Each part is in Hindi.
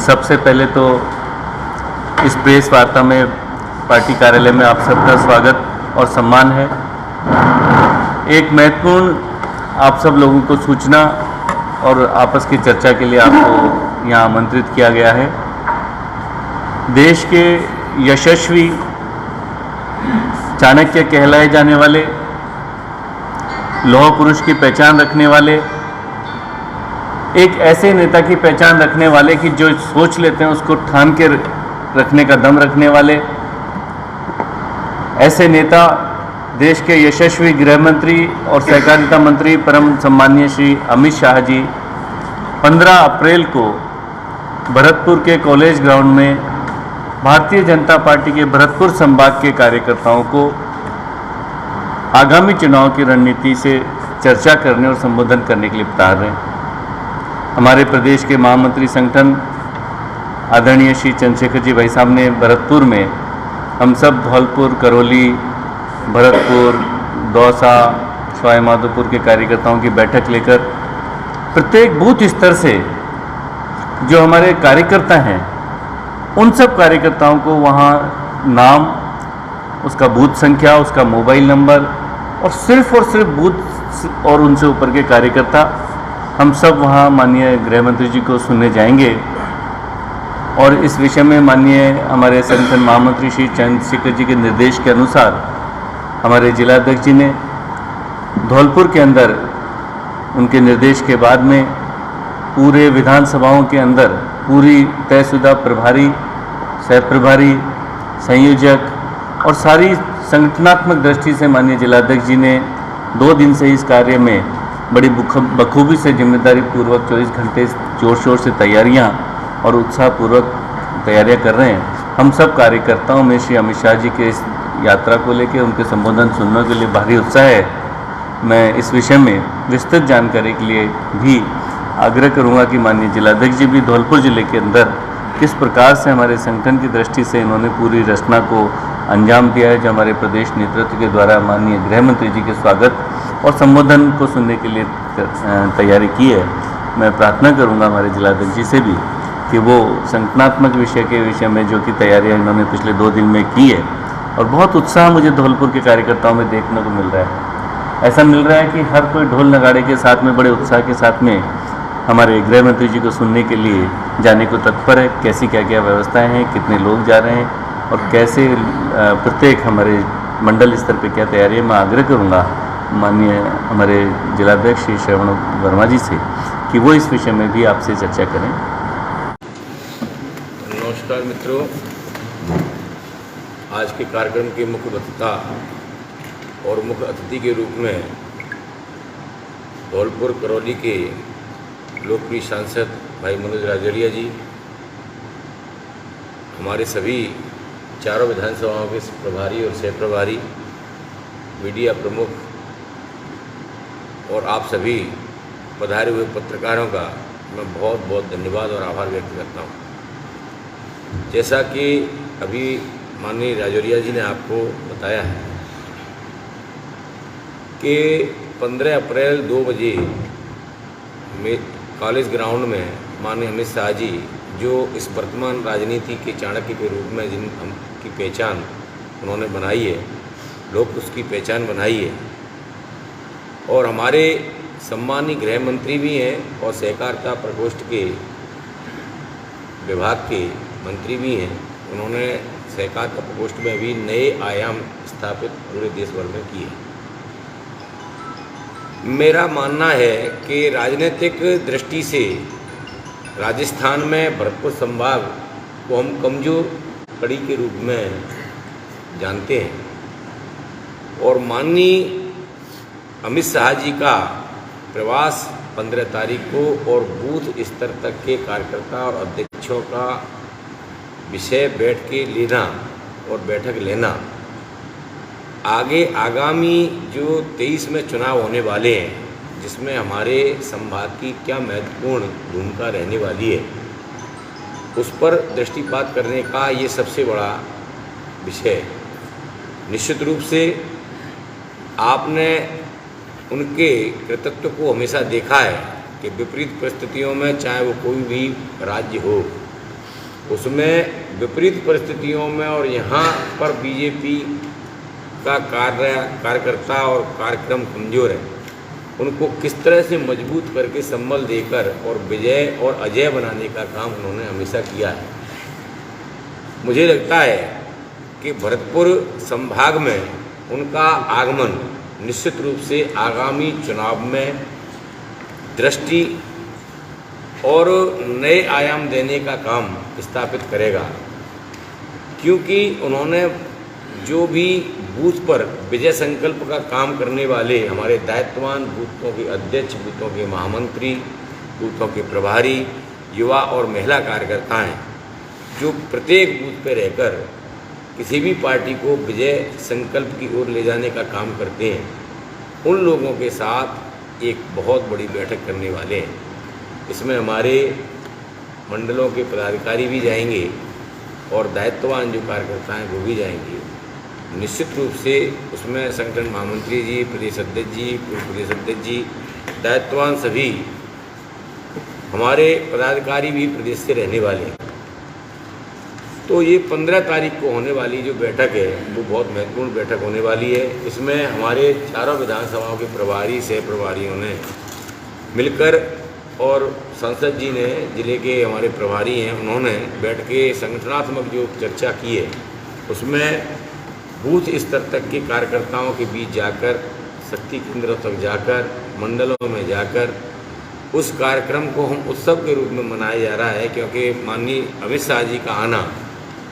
सबसे पहले तो इस प्रेस वार्ता में पार्टी कार्यालय में आप सबका स्वागत और सम्मान है। एक महत्वपूर्ण आप सब लोगों को सूचना और आपस की चर्चा के लिए आपको यहाँ आमंत्रित किया गया है। देश के यशस्वी चाणक्य कहलाए जाने वाले, लौह पुरुष की पहचान रखने वाले, एक ऐसे नेता की पहचान रखने वाले कि जो सोच लेते हैं उसको ठान के रखने का दम रखने वाले, ऐसे नेता देश के यशस्वी गृह मंत्री और सहकारिता मंत्री परम सम्माननीय श्री अमित शाह जी 15 अप्रैल को भरतपुर के कॉलेज ग्राउंड में भारतीय जनता पार्टी के भरतपुर संभाग के कार्यकर्ताओं को आगामी चुनाव की रणनीति से चर्चा करने और संबोधन करने के लिए बता रहे हैं। हमारे प्रदेश के महामंत्री संगठन आदरणीय श्री चंद्रशेखर जी भाई साहब ने भरतपुर में हम सब धौलपुर, करौली, भरतपुर, दौसा, सवाई माधोपुर के कार्यकर्ताओं की बैठक लेकर प्रत्येक बूथ स्तर से जो हमारे कार्यकर्ता हैं उन सब कार्यकर्ताओं को वहाँ नाम, उसका बूथ संख्या, उसका मोबाइल नंबर और सिर्फ बूथ और उनसे ऊपर के कार्यकर्ता हम सब वहाँ माननीय गृह मंत्री जी को सुनने जाएंगे। और इस विषय में माननीय हमारे संगठन महामंत्री श्री चंद्रशेखर जी के निर्देश के अनुसार हमारे जिलाध्यक्ष जी ने धौलपुर के अंदर उनके निर्देश के बाद में पूरे विधानसभाओं के अंदर पूरी तयशुदा प्रभारी, सह प्रभारी, संयोजक और सारी संगठनात्मक दृष्टि से माननीय जिलाध्यक्ष जी ने 2 दिन से इस कार्य में बड़ी बखूबी से जिम्मेदारी पूर्वक 24 घंटे जोर शोर से तैयारियां और उत्साहपूर्वक तैयारियां कर रहे हैं। हम सब कार्यकर्ताओं में श्री अमित शाह जी के इस यात्रा को लेकर उनके संबोधन सुनने के लिए भारी उत्साह है। मैं इस विषय में विस्तृत जानकारी के लिए भी आग्रह करूंगा कि माननीय जिलाध्यक्ष जी भी धौलपुर जिले के अंदर किस प्रकार से हमारे संगठन की दृष्टि से इन्होंने पूरी रचना को अंजाम दिया है, जो हमारे प्रदेश नेतृत्व के द्वारा माननीय गृह मंत्री जी के स्वागत और संबोधन को सुनने के लिए तैयारी की है। मैं प्रार्थना करूंगा हमारे जिलाध्यक्ष जी से भी कि वो संगठनात्मक विषय के विषय में जो कि तैयारियां इन्होंने पिछले 2 दिन में की है और बहुत उत्साह मुझे धौलपुर के कार्यकर्ताओं में देखने को मिल रहा है। ऐसा मिल रहा है कि हर कोई ढोल नगाड़े के साथ में बड़े उत्साह के साथ में हमारे गृह मंत्री जी को सुनने के लिए जाने को तत्पर है। कैसी क्या क्या व्यवस्थाएं हैं, कितने लोग जा रहे हैं और कैसे प्रत्येक हमारे मंडल स्तर पे क्या तैयारी है। मैं आग्रह करूंगा माननीय हमारे जिलाध्यक्ष श्री श्रवण वर्मा जी से कि वो इस विषय में भी आपसे चर्चा करें। नमस्कार मित्रों, आज के कार्यक्रम के मुख्य वक्ता और मुख्य अतिथि के रूप में धौलपुर करौली के लोकप्रिय सांसद भाई मनोज राजौरिया जी, हमारे सभी चारों विधानसभाओं के प्रभारी और सह प्रभारी, मीडिया प्रमुख और आप सभी पधारे हुए पत्रकारों का मैं बहुत बहुत धन्यवाद और आभार व्यक्त करता हूँ। जैसा कि अभी माननीय राजौरिया जी ने आपको बताया है कि 15 अप्रैल 2 बजे में कॉलेज ग्राउंड में माननीय अमित शाह जी, जो इस वर्तमान राजनीति के चाणक्य के रूप में जिनकी पहचान उन्होंने बनाई है, लोग उसकी पहचान बनाई है और हमारे सम्मानीय गृह मंत्री भी हैं और सहकारिता प्रकोष्ठ के विभाग के मंत्री भी हैं। उन्होंने सहकारिता प्रकोष्ठ में भी नए आयाम स्थापित पूरे देश भर में किए। मेरा मानना है कि राजनीतिक दृष्टि से राजस्थान में भरतपुर संभाग को हम कमज़ोर कड़ी के रूप में जानते हैं और माननीय अमित शाह जी का प्रवास 15 तारीख को और बूथ स्तर तक के कार्यकर्ता और अध्यक्षों का विषय बैठ के लेना और बैठक लेना, आगे आगामी जो 23 में चुनाव होने वाले हैं, जिसमें हमारे संभाग की क्या महत्वपूर्ण भूमिका रहने वाली है, उस पर दृष्टिपात करने का ये सबसे बड़ा विषय है। निश्चित रूप से आपने उनके कृतित्व को हमेशा देखा है कि विपरीत परिस्थितियों में, चाहे वो कोई भी राज्य हो, उसमें विपरीत परिस्थितियों में और यहाँ पर बीजेपी का कार्यकर्ता और कार्यक्रम कमज़ोर है, उनको किस तरह से मजबूत करके संबल देकर और विजय और अजय बनाने का काम उन्होंने हमेशा किया है। मुझे लगता है कि भरतपुर संभाग में उनका आगमन निश्चित रूप से आगामी चुनाव में दृष्टि और नए आयाम देने का काम स्थापित करेगा, क्योंकि उन्होंने जो भी बूथ पर विजय संकल्प का काम करने वाले हमारे दायित्ववान बूथों के अध्यक्ष, बूथों के महामंत्री, बूथों के प्रभारी, युवा और महिला कार्यकर्ता हैं, जो प्रत्येक बूथ पर रहकर किसी भी पार्टी को विजय संकल्प की ओर ले जाने का काम करते हैं, उन लोगों के साथ एक बहुत बड़ी बैठक करने वाले हैं। इसमें हमारे मंडलों के पदाधिकारी भी जाएंगे और दायित्ववान जो कार्यकर्ता हैं वो भी जाएंगे। निश्चित रूप से उसमें संगठन महामंत्री जी, प्रदेश अध्यक्ष जी, पूर्व प्रदेश अध्यक्ष जी, दायित्ववान सभी हमारे पदाधिकारी भी प्रदेश से रहने वाले हैं। तो ये 15 तारीख को होने वाली जो बैठक है वो बहुत महत्वपूर्ण बैठक होने वाली है। इसमें हमारे चारों विधानसभाओं के प्रभारी, सह प्रभारियों ने मिलकर और सांसद जी ने, जिले के हमारे प्रभारी हैं, उन्होंने बैठ के संगठनात्मक जो चर्चा की है उसमें बूथ स्तर तक के कार्यकर्ताओं के बीच जाकर, शक्ति केंद्रों तक जाकर, मंडलों में जाकर उस कार्यक्रम को हम उत्सव के रूप में मनाया जा रहा है, क्योंकि माननीय अमित शाह जी का आना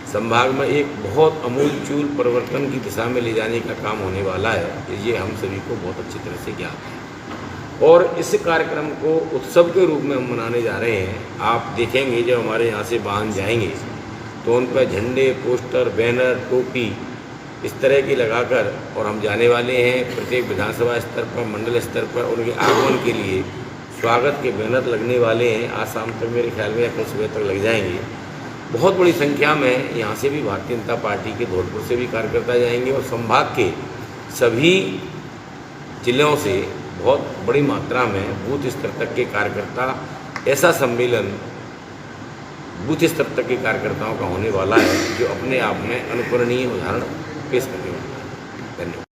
संभाग में एक बहुत अमूलचूल परिवर्तन की दिशा में ले जाने का काम होने वाला है। ये हम सभी को बहुत अच्छी तरह से ज्ञात है और इस कार्यक्रम को उत्सव के रूप में हम मनाने जा रहे हैं। आप देखेंगे जब हमारे यहाँ से वाहन जाएंगे तो उन पर झंडे, पोस्टर, बैनर, टोपी इस तरह की लगाकर और हम जाने वाले हैं। प्रत्येक विधानसभा स्तर पर, मंडल स्तर पर उनके आगमन के लिए स्वागत के बैनर लगने वाले हैं। आज शाम तक मेरे ख्याल में या कल सुबह तक लग जाएंगे। बहुत बड़ी संख्या में यहाँ से भी भारतीय जनता पार्टी के धौलपुर से भी कार्यकर्ता जाएंगे और संभाग के सभी जिलों से बहुत बड़ी मात्रा में बूथ स्तर तक के कार्यकर्ता, ऐसा सम्मेलन बूथ स्तर तक के कार्यकर्ताओं का होने वाला है जो अपने आप में अनुकरणीय उदाहरण पेश करने वाला है। धन्यवाद।